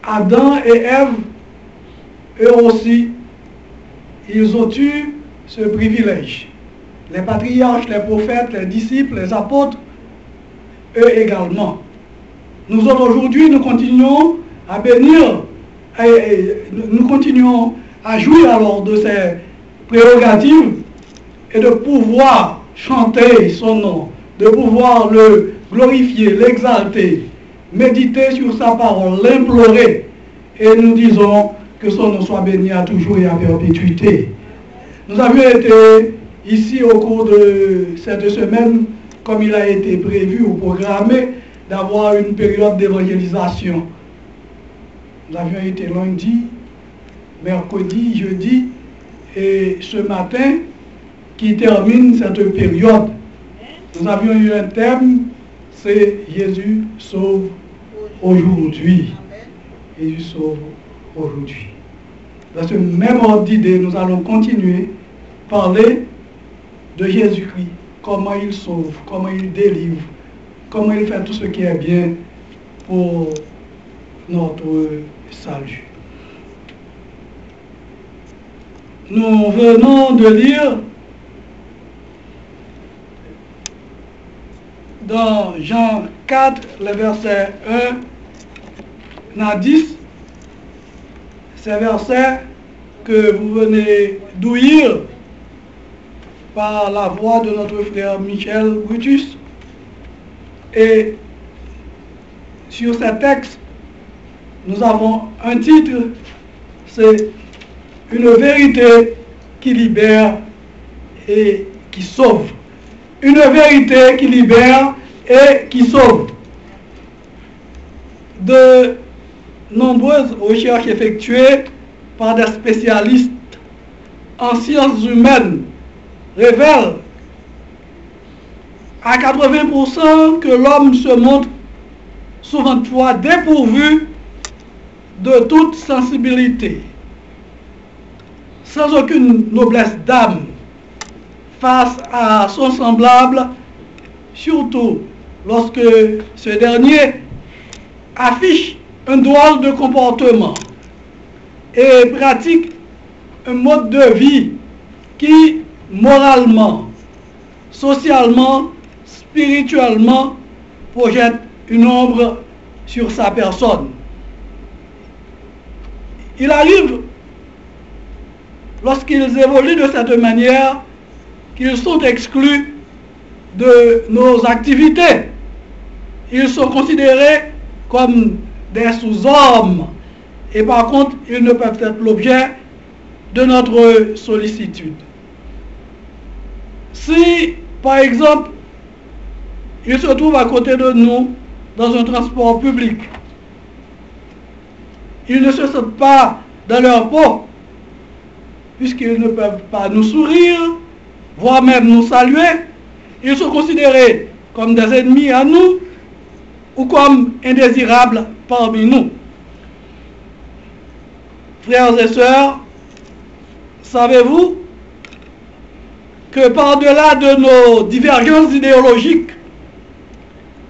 Adam et Ève, eux aussi, ils ont eu ce privilège. Les patriarches, les prophètes, les disciples, les apôtres, eux également. Nous autres aujourd'hui, nous continuons à bénir, nous continuons à jouir alors de ces prérogatives et de pouvoir chanter son nom, de pouvoir le glorifier, l'exalter, méditer sur sa parole, l'implorer. Et nous disons que son nom soit béni à toujours et à perpétuité. Nous avions été ici au cours de cette semaine, comme il a été prévu ou programmé, d'avoir une période d'évangélisation. Nous avions été lundi, mercredi, jeudi, et ce matin, qui termine cette période. Nous avions eu un thème, c'est Jésus sauve aujourd'hui. Jésus sauve aujourd'hui. Dans ce même ordre d'idée, nous allons continuer à parler de Jésus-Christ, comment il sauve, comment il délivre, comment il fait tout ce qui est bien pour notre salut. Nous venons de lire dans Jean 4, les versets 1 à 10, ces versets que vous venez d'ouïr par la voix de notre frère Michel Brutus. Et sur ces textes, nous avons un titre, c'est une vérité qui libère et qui sauve. Une vérité qui libère et qui sauve. De nombreuses recherches effectuées par des spécialistes en sciences humaines révèlent à 80% que l'homme se montre souvent de fois dépourvu de toute sensibilité, sans aucune noblesse d'âme face à son semblable, surtout lorsque ce dernier affiche un drôle de comportement et pratique un mode de vie qui, moralement, socialement, spirituellement, projette une ombre sur sa personne. Il arrive, lorsqu'ils évoluent de cette manière, qu'ils sont exclus de nos activités. Ils sont considérés comme des sous-hommes et par contre, ils ne peuvent être l'objet de notre sollicitude. Si, par exemple, ils se trouvent à côté de nous dans un transport public, ils ne se sentent pas dans leur peau, puisqu'ils ne peuvent pas nous sourire, voire même nous saluer. Ils sont considérés comme des ennemis à nous ou comme indésirables parmi nous. Frères et sœurs, savez-vous que par-delà de nos divergences idéologiques,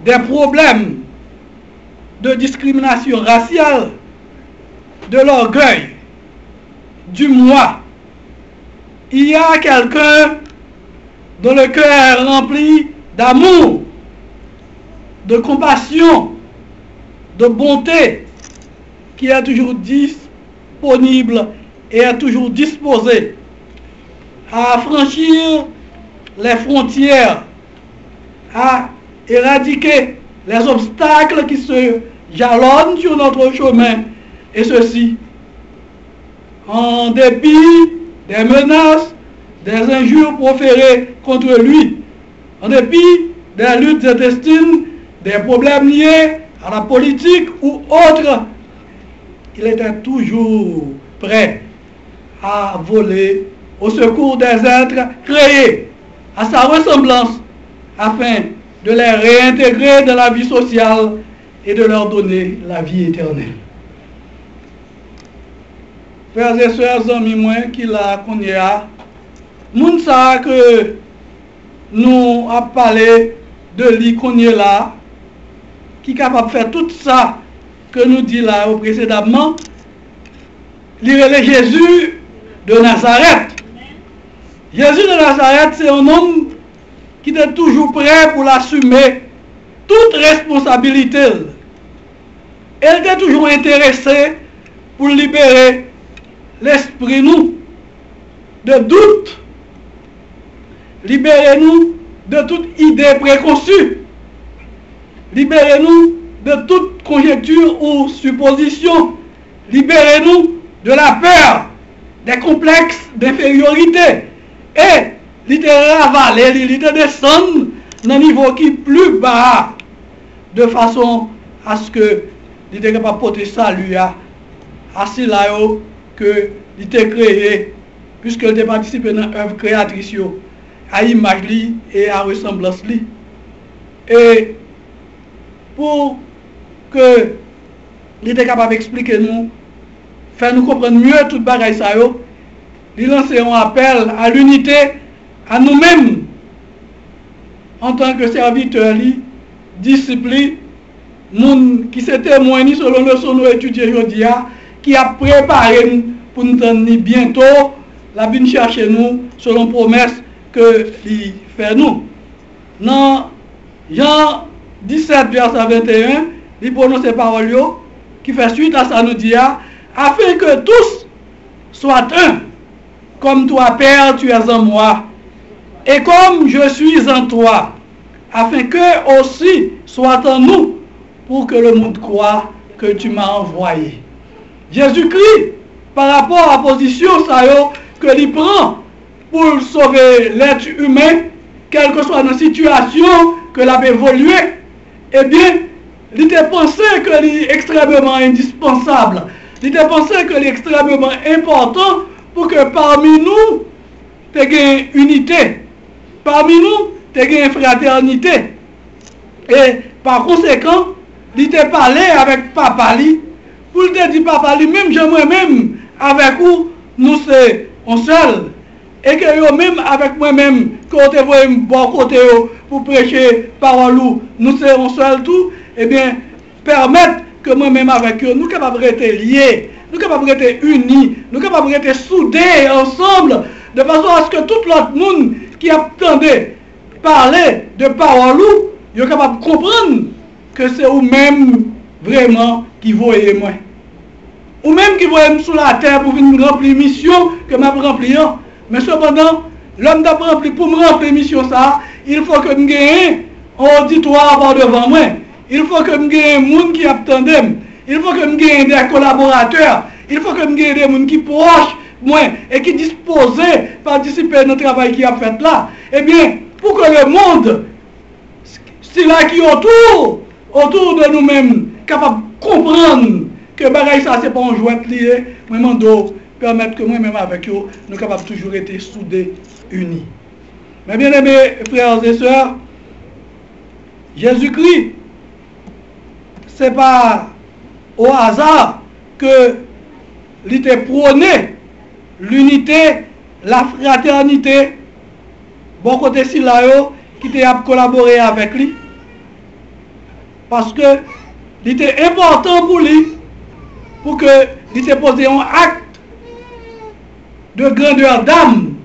des problèmes de discrimination raciale, de l'orgueil, du moi, il y a quelqu'un dont le cœur est rempli d'amour, de compassion, de bonté, qui est toujours disponible et est toujours disposé à franchir les frontières, à éradiquer les obstacles qui se jalonnent sur notre chemin, et ceci en dépit des menaces, des injures proférées contre lui, en dépit des luttes intestines, des problèmes liés à la politique ou autres. Il était toujours prêt à voler au secours des êtres créés à sa ressemblance afin de les réintégrer dans la vie sociale et de leur donner la vie éternelle. Frères et sœurs, amis moi qui la connaît, moun sa que nous a parlé de lui connaît là, qui est capable de faire tout ça que nous dit là précédemment, il est Jésus de Nazareth. Jésus de Nazareth, c'est un homme qui était toujours prêt pour l'assumer toute responsabilité. Il était toujours intéressé pour libérer l'esprit nous de doute, libérer nous de toute idée préconçue, libérer nous de toute conjecture ou supposition, libérer nous de la peur, des complexes d'infériorité, et il ravaler, il descendre dans un niveau qui est plus bas, de façon à ce que il était capable de porter salut à cela que il était créé, puisqu'il était participé dans l'œuvre créatrice, à image et à ressemblance. Et pour que il était capable d'expliquer nous, faire nous comprendre mieux tout le bagage ça, il lançait un appel à l'unité, à nous-mêmes, en tant que serviteurs, disciples, moun qui s'est témoigné selon le son nous étudié aujourd'hui, qui a préparé pour nous tenir bientôt, la venir chercher nous selon promesse que il fait nous. Dans Jean 17, verset 21, il prononce ces paroles qui fait suite à ça nous dit, afin que tous soient un, comme toi, Père, tu es en moi, et comme je suis en toi, afin qu'eux aussi soient en nous, pour que le monde croie que tu m'as envoyé. Jésus-Christ, par rapport à la position que il prend pour sauver l'être humain, quelle que soit la situation que l'a évolué, eh bien, il était pensé que c'est extrêmement indispensable. Il était pensé que c'est extrêmement important pour que parmi nous, tu aies une unité. Parmi nous, tu aies une fraternité. Et par conséquent, il t'a parlé avec papa pour te dire papa même je moi-même avec vous nous sommes seul et que yo même avec moi-même côté vous bon côté pour prêcher parole nous sommes seul tout, et bien permettre que moi-même avec eux nous capables d'être liés, nous capables d'être unis, nous capables d'être soudés ensemble de façon à ce que tout l'autre monde qui attendait parler de parole yo capable de comprendre que c'est vous-même vraiment qui voyez moi. Ou même qui voyez sous la terre pour venir remplir mission que m'a rempli. Mais cependant, l'homme d'a rempli pour me remplir mission ça, il faut que je gagne un auditoire par devant moi. Il faut que je gagne un monde qui attendent. Il faut que je gagne des collaborateurs. Il faut que je gagne des gens qui proches moi et qui disposent participer à notre travail qui a fait là. Eh bien, pour que le monde, c'est là qui est autour de nous-mêmes, capable de comprendre que bagaille ça c'est pas un jouet lié, vraiment de permettre que moi-même avec eux, nous capables toujours être soudés, unis. Mais bien aimés frères et sœurs, Jésus-Christ, c'est pas au hasard que il était prôné l'unité, la fraternité, bon côté si là qui a collaboré avec lui. Parce que il était important pour lui, pour que il te posé un acte de grandeur d'âme,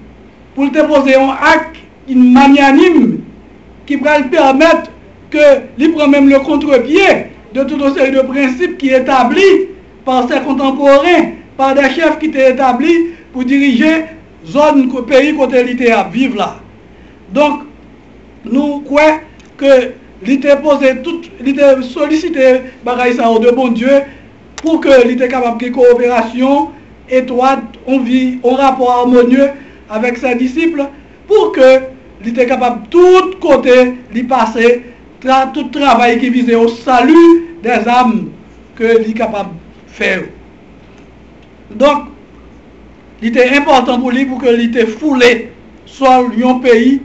pour te poser un acte magnanime qui va lui permettre que il prend même le contre-pied de toute une série de principes qui est établis par ses contemporains, par des chefs qui étaient établis pour diriger zone, pays côté il à vivre là. Donc, nous croyons que il était posé tout, il était sollicité bagaille ça de bon Dieu pour que il était capable de coopération étroite, on vit en rapport harmonieux avec ses disciples, pour que il était capable de tout côté d'y passer tout travail qui visait au salut des âmes que il est capable de faire. Donc, il était important pour lui pour que il était foulé sur un pays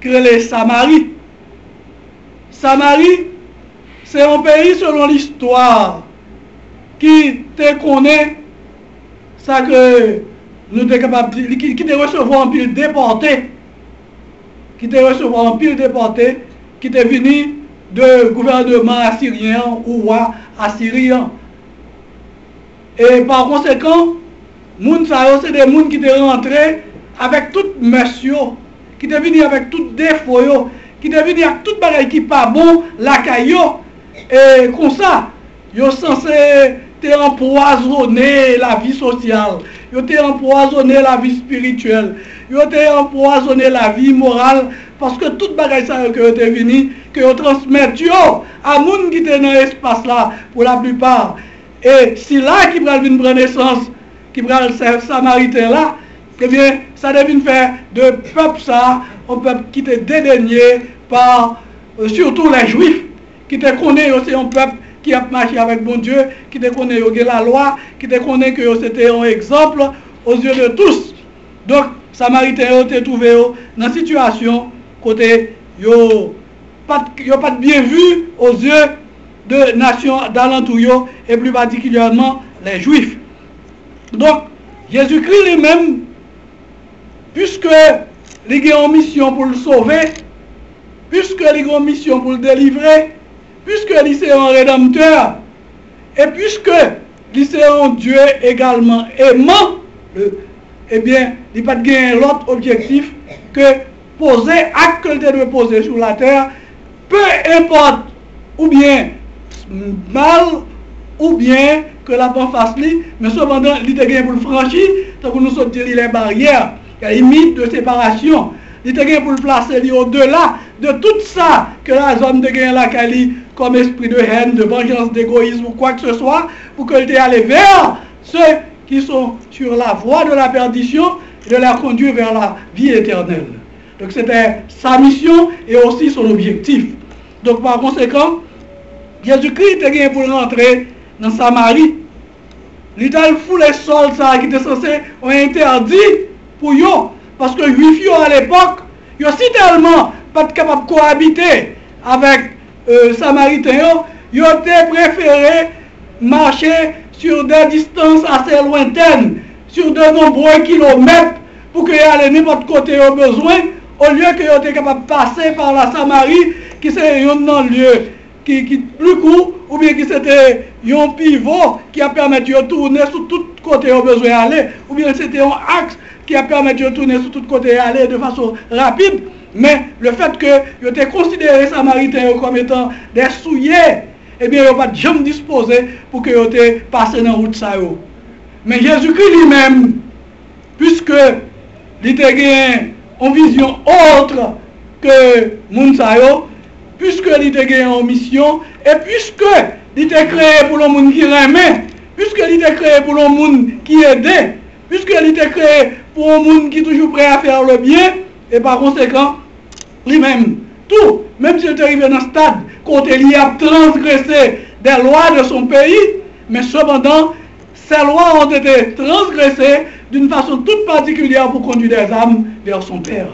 que les Samarie. Samarie, c'est un pays selon l'histoire qui te connaît ça que nous sommes capables qui te recevoir en pile déporté, qui te recevoir en pile déporté, qui te venu de gouvernement assyrien ou roi assyrien. Et par conséquent, moun sa yo, c'est des moun qui étaient rentrés avec toute mesure, qui étaient venus avec tout défaut, qui étaient venus avec toute bagaille qui pas bon, la caillou. Et comme ça, yo censé te empoisonner la vie sociale, yo te empoisonner la vie spirituelle, yo te empoisonner la vie morale, parce que toute bagaille ça que yo te venu, que yo transmettent yo à moun qui était dans l'espace là, pour la plupart. Et si là qui va venir prendre naissance, qui va le Samaritain là, eh bien, ça devine faire de peuple ça, un peuple qui était dédaigné par surtout les Juifs, qui te connaît aussi un peuple qui a marché avec bon Dieu, qui te connaît la loi, qui te connaît que c'était un exemple aux yeux de tous. Donc, Samaritain ont été trouvé dans une situation côté yo pas de bien vu aux yeux de nations d'alentour et plus particulièrement les Juifs. Donc, Jésus-Christ lui-même, puisque il a une mission pour le sauver, puisque il a une mission pour le délivrer, puisque il est un rédempteur, et puisque il est un Dieu également aimant, eh bien, il n'y a pas de l'autre objectif que poser acte qu'il doit poser sur la terre, peu importe, ou bien mal, ou bien que la bonne fasse lui, mais cependant, il est pour le franchir, tant que nous sommes les barrières, il y a limite de séparation, il est pour le placer au-delà de tout ça que la zone de gain la Cali comme esprit de haine, de vengeance, d'égoïsme ou quoi que ce soit, pour qu'il t'ait allé vers ceux qui sont sur la voie de la perdition et de la conduire vers la vie éternelle. Donc c'était sa mission et aussi son objectif. Donc par conséquent, Jésus-Christ était pour rentrer dans Samarie. Il a foulé les sols qui étaient censés interdit pour eux. Parce que les Juifs à l'époque, ils aussi tellement pas capables de cohabiter avec Samaritains, ils ont préféré marcher sur des distances assez lointaines, sur de nombreux kilomètres, pour qu'ils aient n'importe côté au besoin, au lieu qu'ils aient été capables de passer par la Samarie, qui c'est un lieu qui plus court, ou bien qui c'était un pivot qui a permis de tourner sur tout côté au besoin d'aller, ou bien c'était un axe qui a permis de tourner sur tout côté et aller de façon rapide. Mais le fait que ils étaient considérés Samaritains comme étant des souillés, eh bien, ils n'ont pas jamais disposé pour qu'ils aient passé dans la route. Mais Jésus-Christ lui-même, puisque il était en vision autre que Mounsayo, puisque il était en mission, et puisque il était créé pour le monde qui remet, puisqu'il était créé pour le monde qui aide, puisqu'il était créé pour un monde qui est toujours prêt à faire le bien, et par conséquent, lui-même, tout, même s'il est arrivé dans un stade, quand il a transgressé des lois de son pays, mais cependant, ces lois ont été transgressées d'une façon toute particulière pour conduire des âmes vers son Père.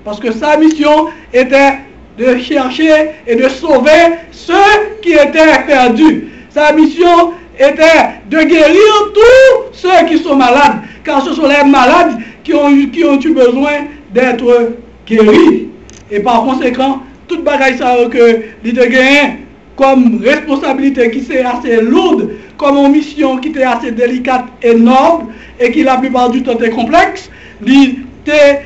Parce que sa mission était de chercher et de sauver ceux qui étaient perdus. Sa mission était de guérir tous ceux qui sont malades, car ce sont les malades qui ont eu besoin d'être guéris. Et par conséquent, toute bagaille ça que l'idée gagne comme responsabilité qui c'est assez lourde, comme une mission qui était assez délicate et noble, et qui la plupart du temps est complexe, l'idée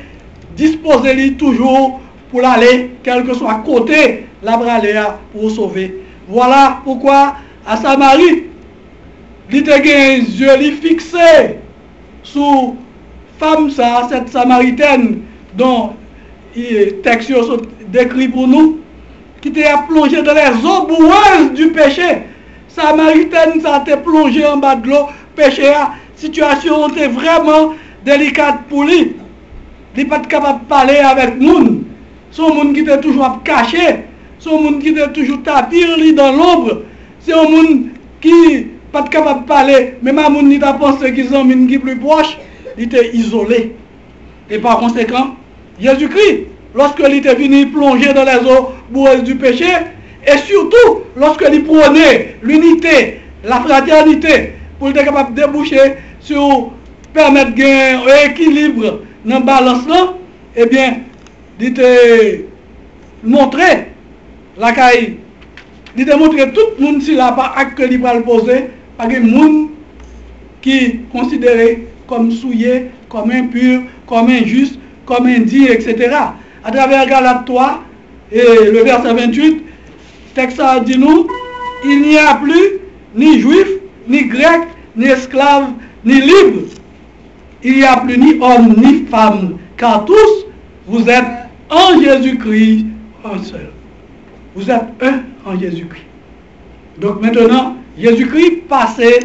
disposé toujours pour aller, quel que soit côté, la braléa pour sauver. Voilà pourquoi à Samarie, il a les yeux fixés sur femme ça, cette Samaritaine dont le texte décrit pour nous, qui était plongé dans les eaux boueuses du péché. Samaritaine, ça a été plongé en bas de l'eau, péché, la situation était vraiment délicate pour lui. Il n'est pas capable de parler avec nous. Son monde qui était toujours caché, son monde qui était toujours tapis dans l'ombre. C'est un monde qui n'est pas capable de parler, même un monde qui a pensé qu'ils ont une qui plus proche, il était isolé. Et par conséquent, Jésus-Christ, lorsqu'il était venu plonger dans les eaux boueuses du péché, et surtout lorsqu'il prônait l'unité, la fraternité, pour être capable de déboucher sur permettre un équilibre dans la balance là, eh bien, il était montré la caille, il était montré tout le monde s'il n'a pas acte que il va le poser, parce que le monde qui considéré comme souillé, comme impur, comme injuste, comme indigne, etc. À travers Galates 3 et le verset 28, texte ça dit nous, il n'y a plus ni juif, ni grec, ni esclave, ni libre. Il n'y a plus ni homme, ni femme, car tous, vous êtes en Jésus-Christ un seul. Vous êtes un en Jésus-Christ. Donc maintenant, Jésus-Christ passait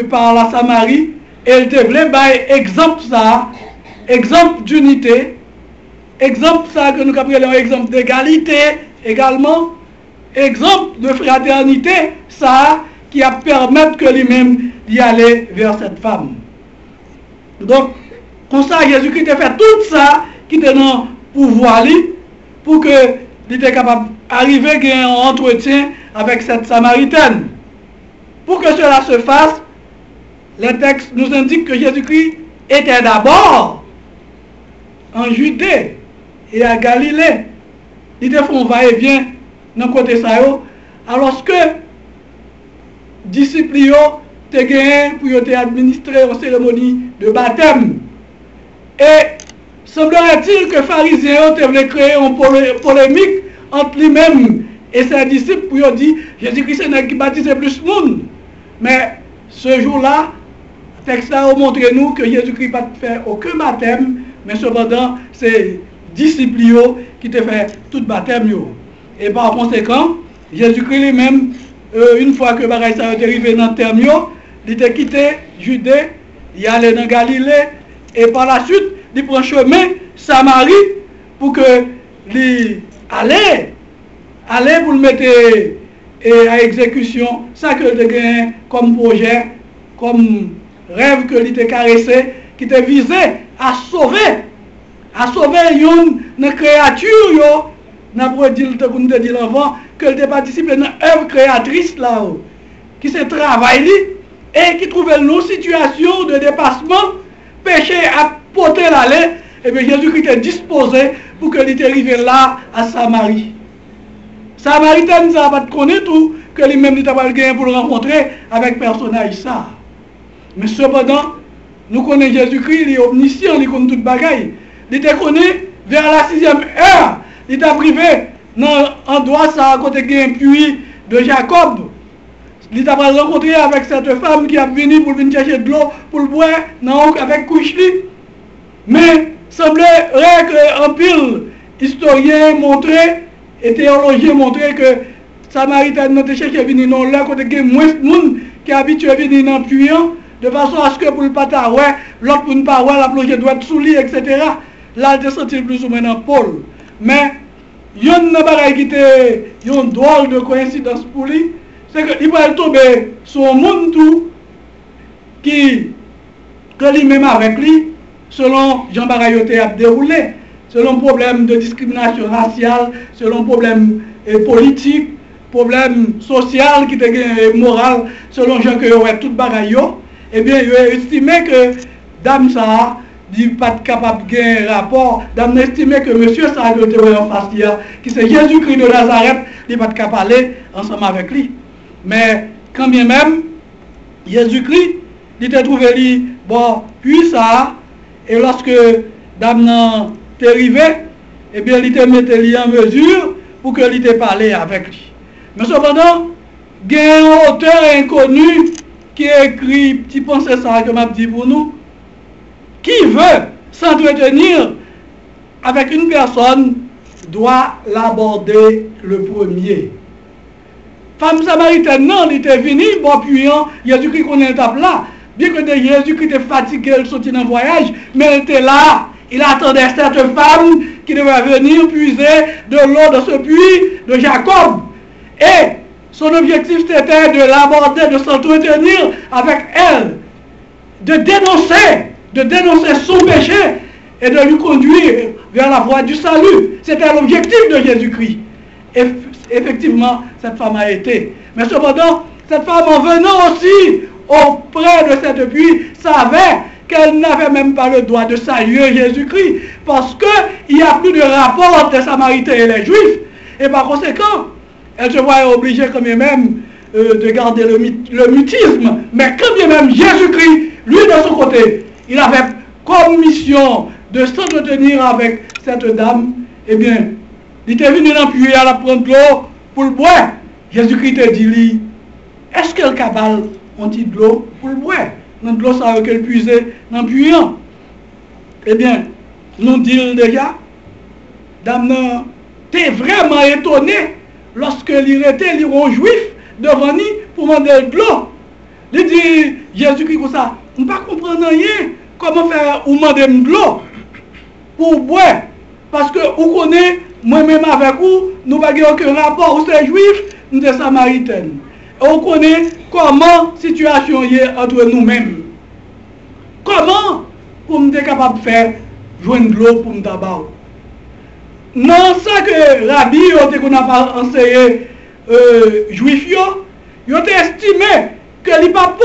par la Samarie et il te voulait exemple ça, exemple d'unité, exemple ça que nous appelons exemple d'égalité également, exemple de fraternité, ça qui a permis que lui-même d'y aller vers cette femme. Donc, comme ça, Jésus-Christ a fait tout ça qui était dans le pouvoir pour que il était capable d'arriver à un entretien avec cette Samaritaine. Pour que cela se fasse, le texte nous indique que Jésus-Christ était d'abord en Judée et à Galilée. Il était fait un va-et-vient dans le côté ça, alors que les disciples étaient gagnés pour administrer une cérémonie de baptême. Et semblerait-il que les pharisiens voulaient créer une polémique entre lui-même et ses disciples pour dire Jésus-Christ n'est qui baptisait plus de monde. Mais ce jour-là, le texte a montré nous que Jésus-Christ n'a pas fait aucun baptême, mais cependant, c'est disciples qui ont fait tout le baptême. Et par conséquent, Jésus-Christ lui-même, une fois que Baraï est arrivé dans le terme, il était quitté Judée, il allait dans Galilée, et par la suite, il prend chemin Samarie pour que il allait pour le mettre à exécution, ça que il a comme projet, comme rêve que il était caressé, qui était visé à sauver une créature, n'a pas dit avant, que il participe à une œuvre créatrice là, qui se travaille et qui trouvait une situation de dépassement, péché à porter l'aller, et bien Jésus-Christ est disposé pour que il arrive là à Samarie. Samaritain ne va pas connaître tout, que lui-même il n'a pas gagné pour le rencontrer avec personnage ça. Mais cependant, nous connaissons Jésus-Christ, il est omniscient, il connaît toute bagaille. Il te connaît vers la 6e heure, il t'a privé dans endroit ça à côté d'un puits de Jacob. Il t'a rencontré avec cette femme qui a venu pour venir chercher de l'eau pour le boire avec couche-lit. Mais semblerait qu'un pile historien montré et théologien montré que Samaritain n'a pas cherché à venir dans là côté qu'il y a moins de monde qui est habitué à venir dans le puits de façon à ce que pour le pata ouais, l'autre pour ne pas ouais, la plongée doit être sous lit, etc. Là, il senti plus ou moins dans le pôle. Mais il y a une drôle de coïncidence pour lui, c'est qu'il va tomber sur un monde tout qui, que lui-même avec lui, selon Jean Barayote a déroulé, selon problème de discrimination raciale, selon problème politique, problème social qui était moral, selon Jean que ouais tout bagaille, eh bien il a estimé que dame ça n'est pas capable de gagner un rapport, dame estimé que monsieur ça a été en face qui c'est Jésus-Christ de Nazareth, il n'est pas capable d'aller ensemble avec lui. Mais quand bien même, Jésus-Christ, il a trouvé lui, bon, puis ça, et lorsque dame est arrivé, eh bien il a mis lui en mesure pour que il ait parlé avec lui. Mais cependant, il y a un auteur inconnu qui a écrit, petit pensée ça que m'a dit pour nous, qui veut s'entretenir avec une personne doit l'aborder le premier. Femme samaritaine, non, il était venu, bon, puis Jésus-Christ connaît l'étape là. Bien que Jésus-Christ était fatigué, il sortit dans le voyage, mais il était là. Il attendait cette femme qui devait venir puiser de l'eau de ce puits de Jacob. Et son objectif c'était de l'aborder, de s'entretenir avec elle, de dénoncer son péché et de lui conduire vers la voie du salut. C'était l'objectif de Jésus-Christ. Et effectivement, cette femme a été. Mais cependant, cette femme en venant aussi auprès de cette puits, savait qu'elle n'avait même pas le droit de saluer Jésus-Christ, parce qu'il n'y a plus de rapport entre les Samaritains et les Juifs. Et par conséquent, elle se voyait obligée quand même de garder le mutisme. Mais quand bien même Jésus-Christ, lui de son côté, il avait comme mission de s'entretenir avec cette dame, eh bien, il était venu dans le puits à la prendre l'eau pour le boire. Jésus-Christ te dit, lui, est-ce que le cabal ont de l'eau pour le boire? Dans l'eau, ça veut qu'elle puise dans le puits. Eh bien, nous disons déjà, dame, t'es vraiment étonné lorsque il était un juif devant nous pour demander de l'eau. Il dit, Jésus-Christ comme ça, on ne peut pas comprendre rien, comment faire ou demander de l'eau pour boire. Parce que vous connaissez, moi-même avec vous, nous n'avons aucun rapport, vous êtes juifs, nous sommes samaritains. Et on connaît comment la situation est entre nous-mêmes. Comment pour nous être capable de faire joindre de l'eau pour nous d'abord. Non, ça que Rabbi qu'on n'a pas enseigné juif, ils ont estimé que ce n'est pas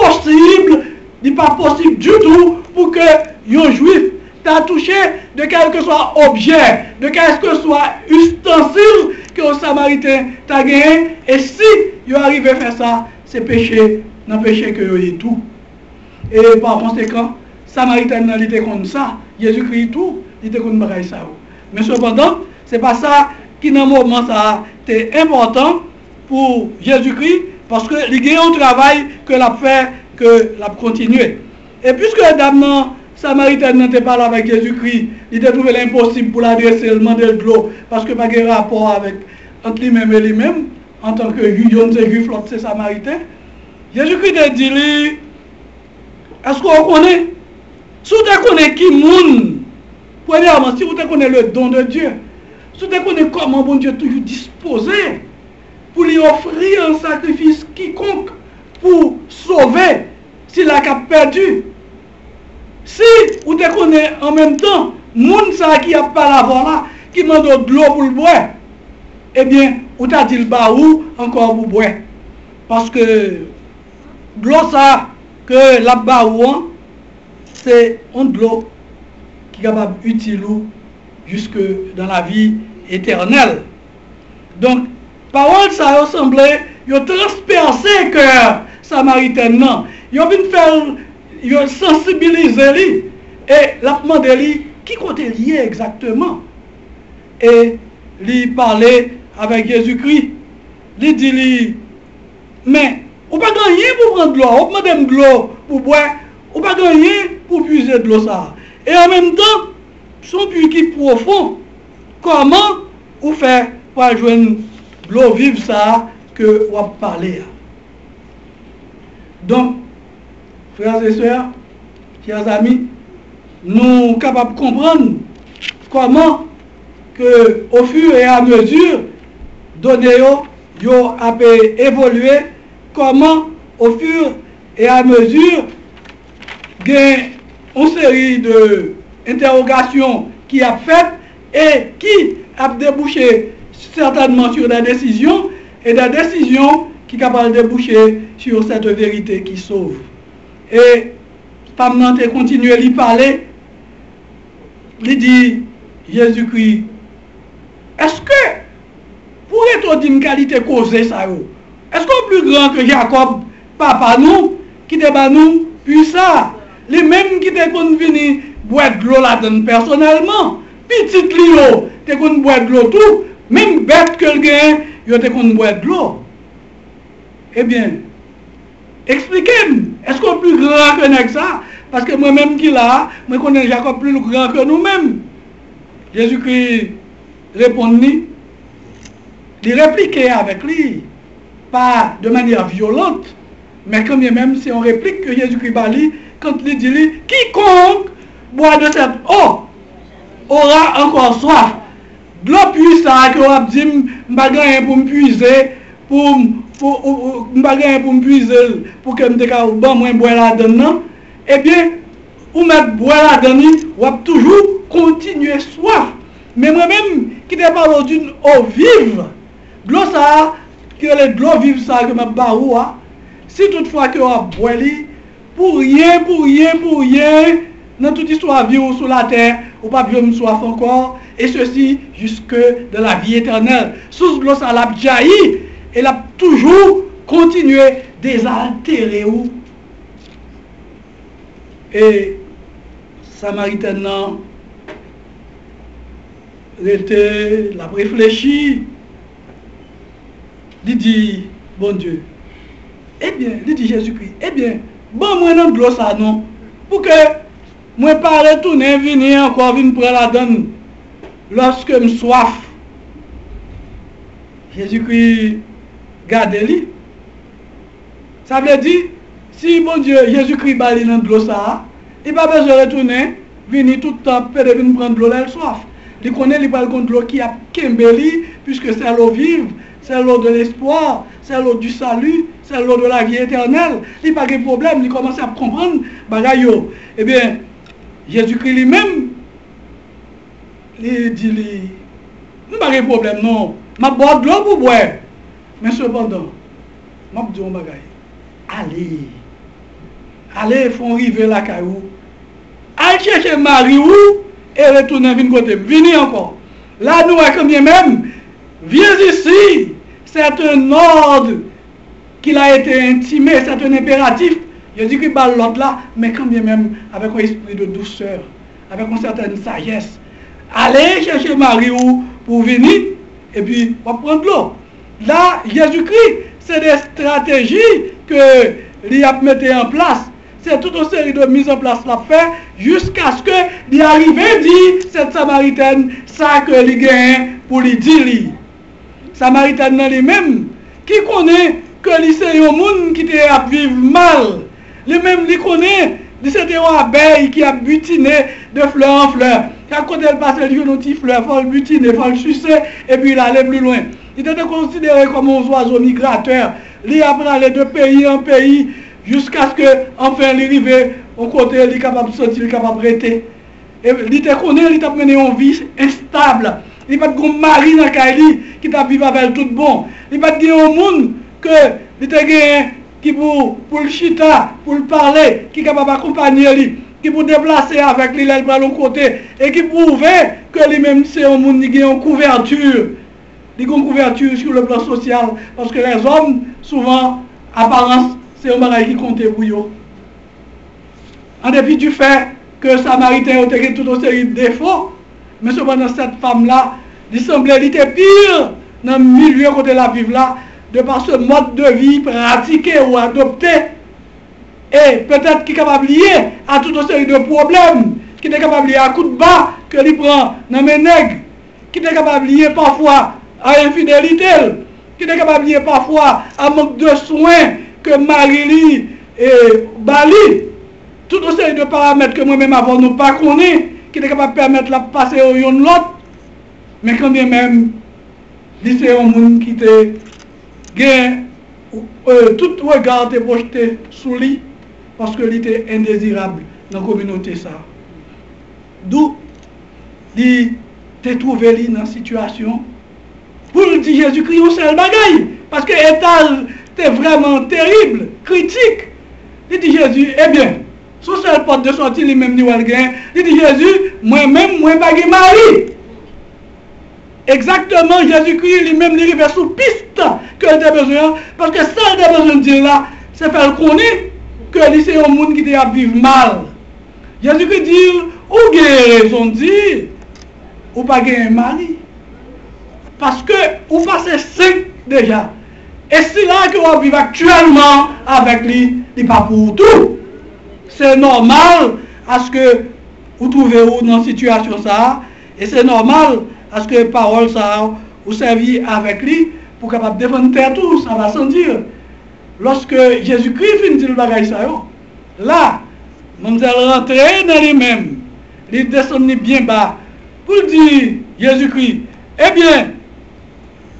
possible du tout pour que un juif t'a touché de quel que soit objet, de quel que soit ustensile que le samaritain t'a gagné. Et si il arrive à faire ça, c'est péché, non péché que il tout. Et par conséquent, samaritain il était comme ça, Jésus-Christ tout, il était comme ça. Mais cependant, c'est pas ça qui dans le moment ça était important pour Jésus-Christ, parce que il y a un travail que l'a fait, que l'a continué. Et puisque la dame samaritaine n'était pas là avec Jésus-Christ, il était trouvé l'impossible pour l'adresser, le demander de l'eau, parce que pas de rapport avec entre lui-même et lui-même, en tant que juif, l'autre c'est samaritain. Jésus-Christ a dit, est-ce qu'on connaît? Si vous connaissez qui monde, premièrement, si vous connaissez le don de Dieu, si vous connaissez comment bon Dieu est toujours disposé pour lui offrir un sacrifice quiconque pour sauver s'il a perdu. Si vous connaissez en même temps, monde ça qui a pas la voix là, qui demande de l'eau pour le boire, eh bien, vous t'a dit le baou encore pour boire. Parce que l'eau ça que la baou, c'est de l'eau qui est capable d'utiliser jusque dans la vie éternelle. Donc, parole ça ressemblait, ils ont transpercé le cœur samaritain. Non, ils ont faire, sensibiliser lui et la demandé lui qui compte lié exactement. Et lui parler avec Jésus-Christ. Il dit lui, mais on pas gagner pour prendre de l'eau, on pas de l'eau pour boire, on pas gagner pour puiser de l'eau ça. Et en même temps, son puits qui est profond, comment on fait pour joindre l'eau vive ça que on parler. Donc, frères et sœurs, chers amis, nous sommes capables de comprendre comment que au fur et à mesure donné yo a évolué, comment au fur et à mesure il y a une série de interrogations qui a fait et qui a débouché certainement sur des décisions et des décisions qui sont capables de déboucher sur cette vérité qui sauve. Et pendant que continue à lui parler, il dit Jésus-Christ, est-ce que pourrait-on dire une qualité causée ça? Est-ce qu'on est plus grand que Jacob, papa nous, qui était nous, puis ça, les mêmes qui étaient venus boire de l'eau là-dedans personnellement, petit Lio, t'es qu'on boire de l'eau tout, même bête que le gain, il était qu'on boire de l'eau. Eh bien, expliquez-moi, est-ce qu'on est plus grand que ça? Parce que moi-même qui là, moi connais Jacob plus grand que nous-mêmes. Jésus-Christ répondit, il répliquait avec lui, pas de manière violente, mais quand même c'est une réplique que Jésus-Christ parle quand il dit, quiconque boit de cette eau aura encore soif. De l'eau puissante que on dit, je pour me puiser, pour me puiser, pour que je me boire là-dedans, eh bien, ou mettre boire là-dedans, on va toujours continuer soif. Mais moi-même, qui ne parle d'une eau vive, de l'eau ça, que de l'eau vive ça, que je barre, si toutefois que on boit, pour rien, dans toute histoire vie sur la terre, ou pas besoin de soif encore, et ceci jusque de la vie éternelle. Sous l'eau ça l'a jailli, et l'a toujours continuer désaltérer ou. Et Samaritain non, était la réfléchi, il dit bon Dieu, eh bien, il dit Jésus-Christ, eh bien, bon moi non de l'eau ça non, pour que moi pas retourner venir encore venir prendre la donne lorsque me soif. Jésus-Christ garde-lui. Ça veut dire, si bon Dieu, Jésus-Christ bali dans de l'eau ça, il n'a pas besoin de retourner, venir tout le temps, pour venir prendre de l'eau, elle soif. Il connaît les balcons de l'eau qui a Kembeli, puisque c'est l'eau vive, c'est l'eau de l'espoir, c'est l'eau du salut, c'est l'eau de la vie éternelle. Il n'a pas de problème, il commence à comprendre, bagayo. Eh bien, Jésus-Christ lui-même, il dit, il n'a pas de problème, non. Je bois de l'eau pour boire. Mais cependant, je dis un bagay. Allez, font river la caillou. Allez chercher Marie ou et retourner venir côté. Venez encore. Là, nous, quand bien même, viens ici. C'est un ordre qu'il a été intimé, c'est un impératif. Je dis qu'il parle l'autre là, mais quand bien même, avec un esprit de douceur, avec une certaine sagesse. Allez chercher Marie ou pour venir, et puis, on va prendre l'eau. Là, Jésus-Christ, c'est des stratégies que il a mis en place. C'est toute une série de mises en place l'a fait jusqu'à ce qu'il arrive à dire cette Samaritaine ça que il gagne pour lui dire. Samaritaine lui-même qui connaît que c'est un monde qui a vivre mal. Lui-même il connaît que c'est une abeille qui a butiné de fleur en fleur. Quand elle passe le une petite fleur, il faut le butiner, il faut le sucer et puis il allait plus loin. Il était considéré comme un oiseau migrateur. Il a allé de pays en pays jusqu'à ce que enfin il arrive au côté, il est capable de sortir, il est capable de rester. Et il était connu, il a mené une vie instable. Il n'y a pas de mari dans Kaili qui t'a vécu avec tout bon. Il n'y a pas de monde que il t'a gagné qui pour le chita, pour le parler, qui est capable d'accompagner lui, qui pour déplacer avec lui, il va l'autre côté et qui prouve que lui-même c'est un monde qui a une couverture. Il y a une couverture sur le plan social parce que les hommes, souvent, apparence, c'est un bagage qui compte pour eux. En dépit du fait que Samaritain a eu toute une série de défauts, mais cependant cette femme-là, il semblait qu'elle était pire dans le milieu côté la vivre là, de par ce mode de vie pratiqué ou adopté, et peut-être qui est capable de lier à toute une série de problèmes, qui est capable de lier à coup de bas que l'il prend dans mes nègres, qui est capable de lier parfois à infidélité, qui est capable de lier parfois à manque de soins que Marie et Bali, tout une série de paramètres que moi-même avant nous pas connaît, qui est capable de permettre de passer au yon l'autre, mais quand bien même, c'est un monde qui te gagne, tout regard est projeté sous lui, parce que il était indésirable dans la communauté ça. D'où il te trouvé dans la situation pour dire Jésus-Christ au seul bagaille, parce que l'état était vraiment terrible, critique. Il dit Jésus, eh bien, son seul porte de sortie, lui-même dit il dit Jésus, moi-même, moi pas de mari. Exactement, Jésus-Christ lui-même lui arrive sous piste que il a besoin, parce que ça il a besoin de dire là, c'est faire connaître que c'est un monde qui a vivre mal. Jésus-Christ dit, ou avez raison de dire, ou pas un mari. Parce que vous passez 5 déjà. Et c'est là que vous vivez actuellement avec lui, il n'est pas pour tout. C'est normal à ce que vous trouvez dans une situation ça, et c'est normal à ce que parole ça, vous servez avec lui pour capable défendre terre tout, ça va sans dire. Lorsque Jésus-Christ finit le bagage ça, là, nous allons rentrer dans lui-même, il descend bien bas, pour dire Jésus-Christ, eh bien,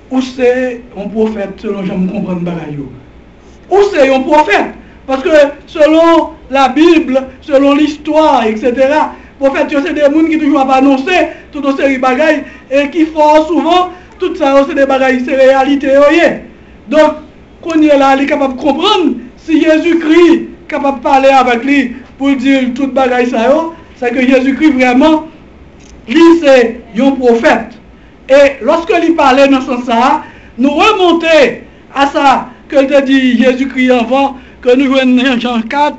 où c'est un prophète selon je me comprends bagage. Où c'est un prophète? Parce que selon la Bible, selon l'histoire, etc., prophète, c'est des gens qui toujours pas annoncé toute une série de bagages et qui font souvent tout ça, c'est des bagages, c'est réalité. Donc, quand il est là, il est capable de comprendre si Jésus-Christ est capable de parler avec lui pour dire tout bagages ça, c'est que Jésus-Christ vraiment, lui c'est un prophète. Et lorsque lui parlait dans ce sens-là, nous remontons à sa que te dit Jésus-Christ avant, que nous jouons Jean 4,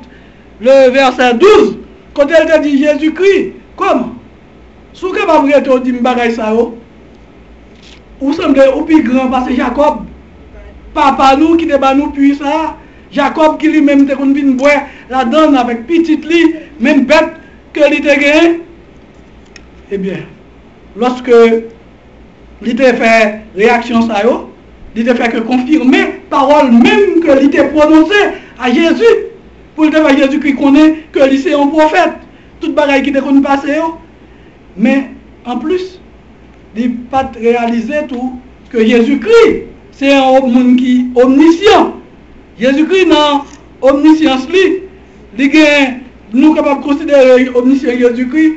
le verset 12, quand elle te dit Jésus-Christ, comment? Si vous êtes capable de dire que ça, vous semblez au plus grand parce que Jacob, papa nous qui débat nous puis ça, Jacob qui lui-même te venu boire la donne avec petite lit, même bête que il te gagné. Eh bien, lorsque il te fait réaction ça, il te fait que confirmer parole même que il te prononcé à Jésus, pour le faire Jésus qui connaît que il c'est un prophète, toute bagaille qui te connaît passé. Mais en plus, il n'a pas réalisé tout que Jésus-Christ, c'est un monde qui est omniscient. Jésus-Christ, dans omniscience, nous sommes capables de considérer omniscient Jésus-Christ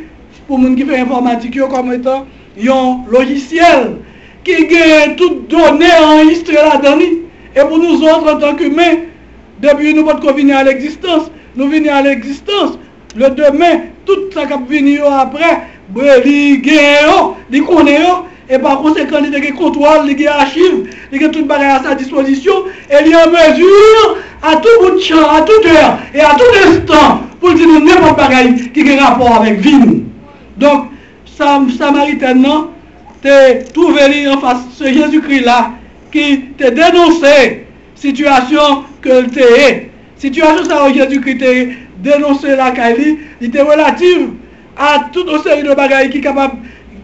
pour les gens qui font informatique comme étant un logiciel qui a toutes données enregistrées là-dedans. Et pour nous autres, en tant qu'humains, depuis nous ne pouvons pas venir à l'existence, nous venons à l'existence. Le demain, tout ça qui va venir après, il connaît, et par conséquent, il a contrôle, il a archive, il a tout bagage à sa disposition, et il est en mesure, à tout bout de champ, à toute heure, et à tout instant, pour dire n'importe bagaille qui a rapport avec vie. Donc, Samaritain, t'es trouvé en face de Jésus-Christ là, qui t'a dénoncé situation que t'es. Situation ça Jésus-Christ t'a dénoncé la Kali, il était relative à toute une série de bagailles qui est capable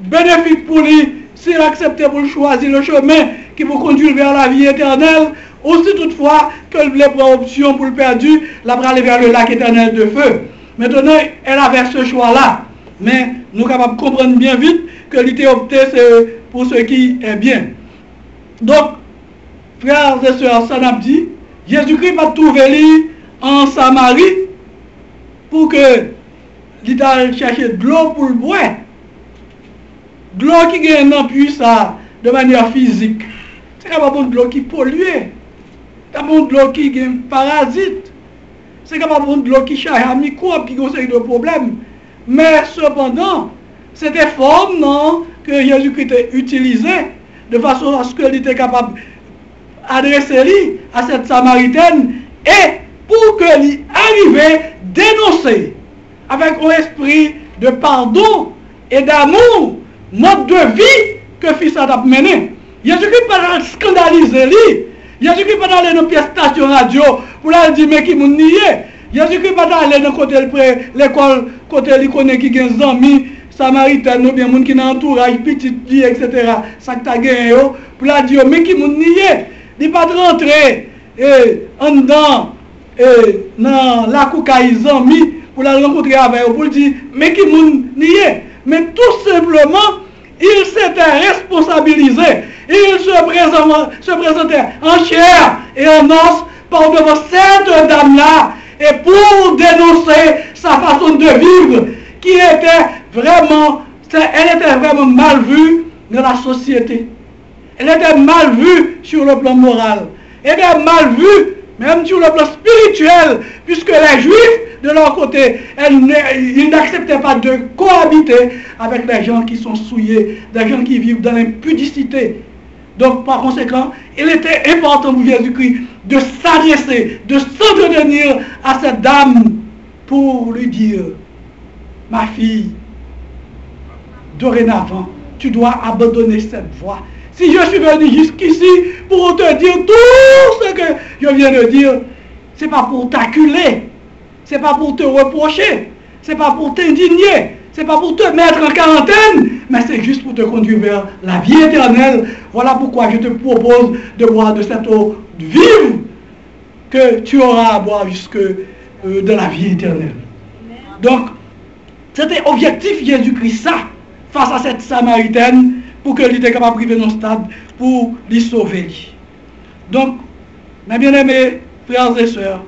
bénéfique pour lui s'il accepte pour choisir le chemin qui vous conduire vers la vie éternelle, aussi toutefois que les prend option pour le perdu, la aller vers le lac éternel de feu. Maintenant, elle avait ce choix-là, mais nous sommes capables de comprendre bien vite que l'idée opté pour ce qui est bien. Donc, frères et sœurs, ça n'a dit, Jésus-Christ va trouver lui en Samarie pour que il aille chercher de l'eau pour le boire. De l'eau qui gagne un puissance de manière physique. C'est pas de l'eau qui pollue. C'est pas de l'eau qui gagne parasite. C'est pas de l'eau qui charge à microbes, qui conseille de problèmes. Mais cependant, c'était forme non, que Jésus-Christ a utilisé de façon à ce qu'il était capable d'adresser à cette Samaritaine et pour que lui arrive à dénoncer avec un esprit de pardon et d'amour, mode de vie que fils a mené. Jésus-Christ pas scandaliser lui. Jésus-Christ pas aller dans une station radio pour lui dire mais qui moun nié. Jésus-Christ pas aller dans côté l'école côté il connaît qui gagne amis samaritains ou bien moun qui dans entourage petit vie etc. ça que t'a gagné pour lui dire mais qui moun nié. Il pas rentrer en dedans dans la coucaïs amis pour la rencontrer avec eux, pour dire, mais qui moun nié. Mais tout simplement, il s'était responsabilisé. Il se présentait en chair et en os par devant cette dame-là, et pour dénoncer sa façon de vivre, qui était vraiment, elle était vraiment mal vue dans la société. Elle était mal vue sur le plan moral. Elle était mal vue même sur le plan spirituel, puisque les Juifs, de leur côté, ils n'acceptaient pas de cohabiter avec les gens qui sont souillés, des gens qui vivent dans l'impudicité. Donc, par conséquent, il était important pour Jésus-Christ de s'adresser, de s'entretenir à cette dame pour lui dire, ma fille, dorénavant, tu dois abandonner cette voie. Si je suis venu jusqu'ici pour te dire tout ce que je viens de dire, ce n'est pas pour t'acculer, ce n'est pas pour te reprocher, ce n'est pas pour t'indigner, ce n'est pas pour te mettre en quarantaine, mais c'est juste pour te conduire vers la vie éternelle. Voilà pourquoi je te propose de boire de cette eau vive que tu auras à boire jusque de la vie éternelle. Donc, c'était objectif Jésus-Christ ça, face à cette Samaritaine, pour qu'elle était capable de arriver dans ce stade, pour lui sauver. Donc, mes bien-aimés, frères et sœurs,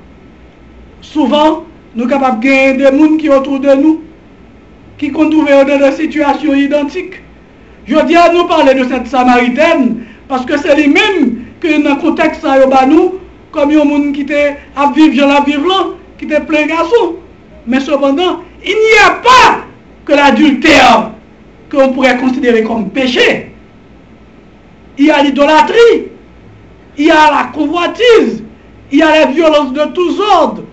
souvent, nous sommes capables de gagner des gens qui sont autour de nous, qui sont trouvés dans des situations identiques. Je dis à nous parler de cette Samaritaine, parce que c'est lui-même que dans le contexte, ça y nous, comme un monde qui était à vivre, la vivre, qui était plein garçon. Mais cependant, il n'y a pas que l'adultère qu'on pourrait considérer comme péché. Il y a l'idolâtrie. il y a la convoitise, il y a les violences de tous ordres.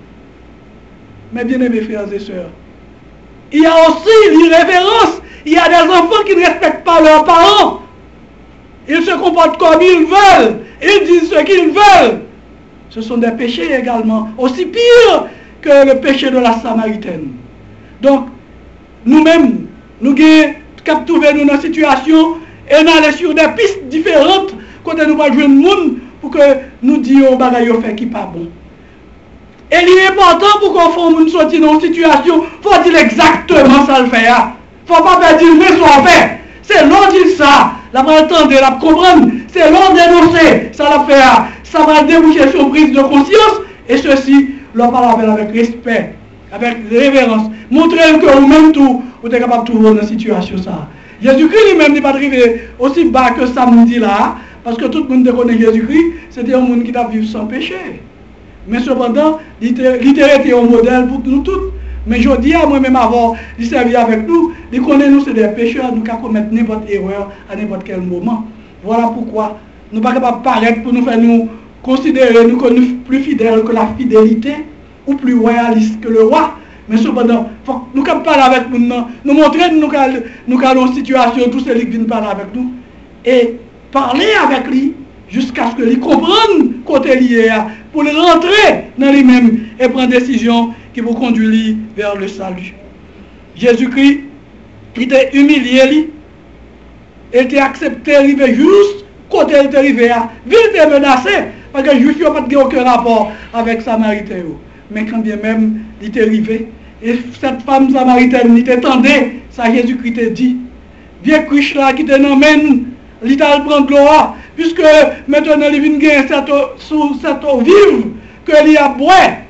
Mes bien-aimés frères et sœurs, il y a aussi l'irrévérence. Il y a des enfants qui ne respectent pas leurs parents. Ils se comportent comme ils veulent. Ils disent ce qu'ils veulent. Ce sont des péchés également, aussi pires que le péché de la Samaritaine. Donc, nous-mêmes, nous avons trouvé nous dans une situation et nous allons sur des pistes différentes quand nous allons jouer le monde pour que nous disions aux bagailles fait qui pas bon. Et il est important pour qu'on fasse sortir dans une situation, il faut dire exactement ça le fait. Il ne faut pas faire dire mais soit fait. C'est l'on dit ça, la va entendre, la comprendre. C'est l'on dénoncer, ça la fait. Ça va déboucher sur prise de conscience. Et ceci, l'on parle avec respect, avec révérence. Montrer que vous-même tout, vous êtes capable de trouver dans une situation ça. Jésus-Christ lui-même n'est pas arrivé aussi bas que samedi là, parce que tout le monde connaît Jésus-Christ, c'était un monde qui a vécu sans péché. Mais cependant, il était un modèle pour nous tous. Mais je dis à moi-même avant, il servit avec nous, il connaît nous, c'est des pécheurs, nous pouvons commettre n'importe quelle erreur à n'importe quel moment. Voilà pourquoi nous ne sommes pas capables de paraître pour nous faire nous considérer nous comme plus fidèles que la fidélité, ou plus royalistes que le roi. Mais cependant, nous ne parler avec nous, nous montrer que nous sommes dans une situation, tous ceux qui viennent parler avec nous, et parler avec lui jusqu'à ce que lui comprenne côté lié pour le rentrer dans lui-même et prendre des décisions qui vont conduire lui vers le salut. Jésus-Christ, il était humilié, il était accepté, il était juste côté il était arrivé, il était menacé, parce que les Juifs n'ont pas aucun rapport avec Samaritain. Mais quand bien même, il était arrivé, et cette femme samaritaine, il t'attendait, ça Jésus-Christ a dit, vieux Christ là qui te n'emmène, il t'a prendre gloire, puisque maintenant il vient gagner cette eau vive, que il a boire,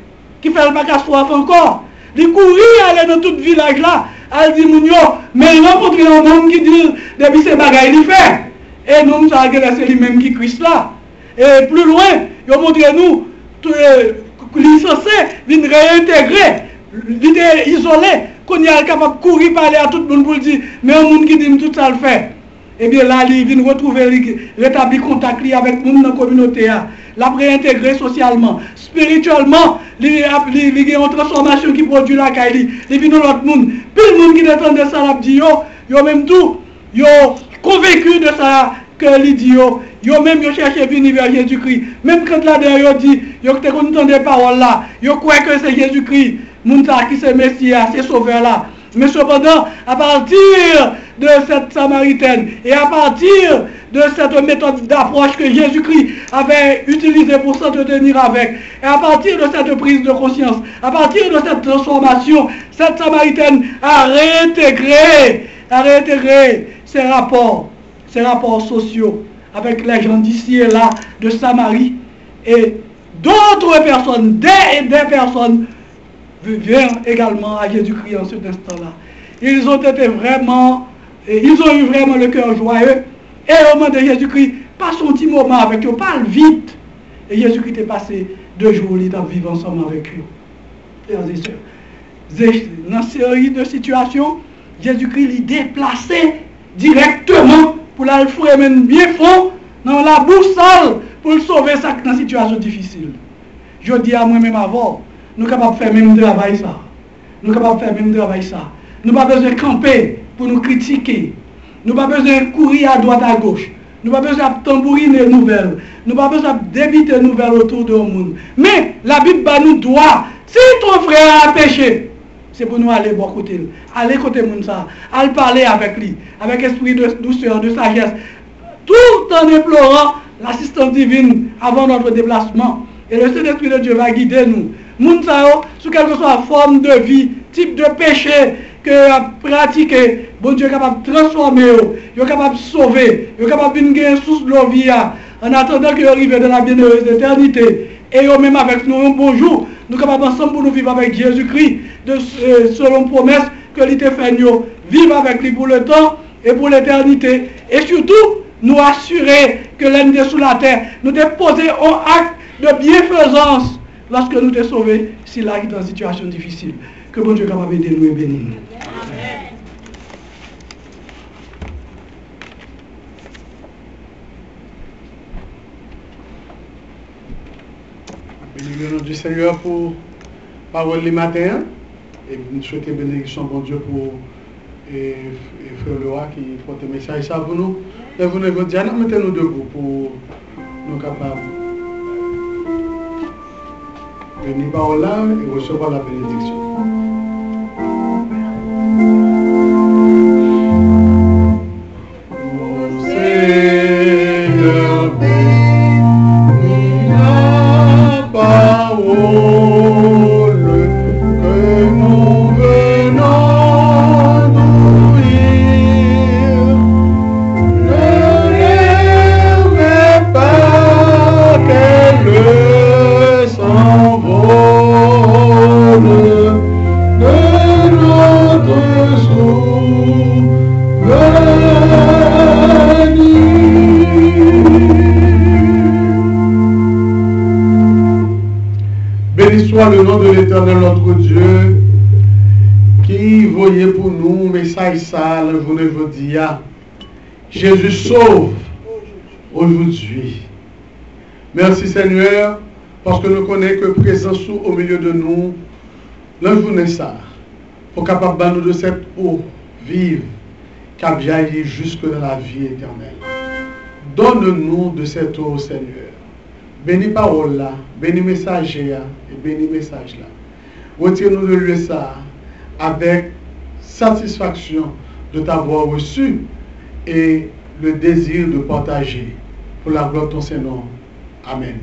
qui fait le bac à soif encore. Il courir aller dans tout village là, elle dit Mounio, mais il rencontre un homme qui dit depuis ces bagailles il fait. Et nous, ça a c'est lui-même qui Christ là. Et plus loin, il montre nous, censé venir réintégrer, venir isoler, qu'on est capable de courir parler à tout le monde pour dire, mais un monde qui dit tout ça le fait. Et bien là, il vient retrouver, rétablir contact avec le monde dans la communauté, la réintégrer socialement, spirituellement, il y a une transformation qui produit la caille, il vient dans l'autre monde. Puis le monde qui attendait ça, il dit, yo même tout, yo convaincu de ça, que il dit, yo même yo cherché venir vers Jésus-Christ. Même quand là-dedans, yo dit, yo te content des paroles là, yo croit que c'est Jésus-Christ, moun ça qui c'est Messie, c'est sauveur là. Mais cependant, à partir de cette Samaritaine et à partir de cette méthode d'approche que Jésus-Christ avait utilisée pour s'entretenir avec, et à partir de cette prise de conscience, à partir de cette transformation, cette Samaritaine a réintégré ses rapports sociaux avec les gens d'ici et là, de Samarie, et d'autres personnes, des personnes, viennent également à Jésus-Christ en cet instant-là. Ils ont eu vraiment le cœur joyeux. Et au moment de Jésus-Christ, passe un petit moment avec eux, parle vite. Et Jésus-Christ est passé 2 jours, il est vivre ensemble avec eux. Frères et sœurs, dans cette série de situations, Jésus-Christ est déplacé directement pour la faire bien fond dans la boussole pour le sauver ça dans une situation difficile. Je dis à moi-même avant, nous sommes capables de faire même travail ça. Nous sommes capables de faire même travail ça. Nous n'avons pas besoin de camper pour nous critiquer. Nous n'avons pas besoin de courir à droite à gauche. Nous n'avons pas besoin de tambouriner les nouvelles. Nous n'avons pas besoin d'éviter les nouvelles autour de nous. Mais la Bible nous doit, si ton frère a péché, c'est pour nous aller bon côté. Aller côté Mounsa. Aller parler avec lui. Avec esprit de douceur, de sagesse. Tout en déplorant l'assistance divine avant notre déplacement. Et le Saint-Esprit de Dieu va guider nous. Mounsa, sous quelle que soit la forme de vie, type de péché que a pratiqué, bon Dieu est capable de transformer, il est capable de sauver, il est capable de gagner source de la vie en attendant qu'il arrive dans la bienheureuse éternité. Et même avec nous un bonjour, nous sommes capables ensemble pour nous vivre avec Jésus-Christ, selon promesse que l'il t'a fait nous vivre avec lui pour le temps et pour l'éternité. Et surtout, nous assurer que l'ennemi sous la terre, nous déposer un acte de bienfaisance lorsque nous t'es sauvés, si là qui est dans une situation difficile. Que bon Dieu est capable d'aider nous et bénir nous. Amen. le nom du Seigneur pour parole le matin. Et nous souhaitons bénédiction, bon Dieu, pour Frère Leroy qui porte le message ça pour nous. Et vous ne vous dites, mettez-nous debout pour nous capables de venir par là et recevoir la bénédiction. Soit le nom de l'Éternel notre Dieu qui voyait pour nous message ça le journée aujourd'hui. Jésus sauve aujourd'hui. Merci Seigneur parce que nous connaissons que présence au milieu de nous le journée ça pour capable de nous de cette eau vive qui a jailli jusque dans la vie éternelle. Donne-nous de cette eau Seigneur. Bénis parole là, bénis messager et bénis message là. Retire-nous de lui ça avec satisfaction de t'avoir reçu et le désir de partager pour la gloire de ton Seigneur. Amen.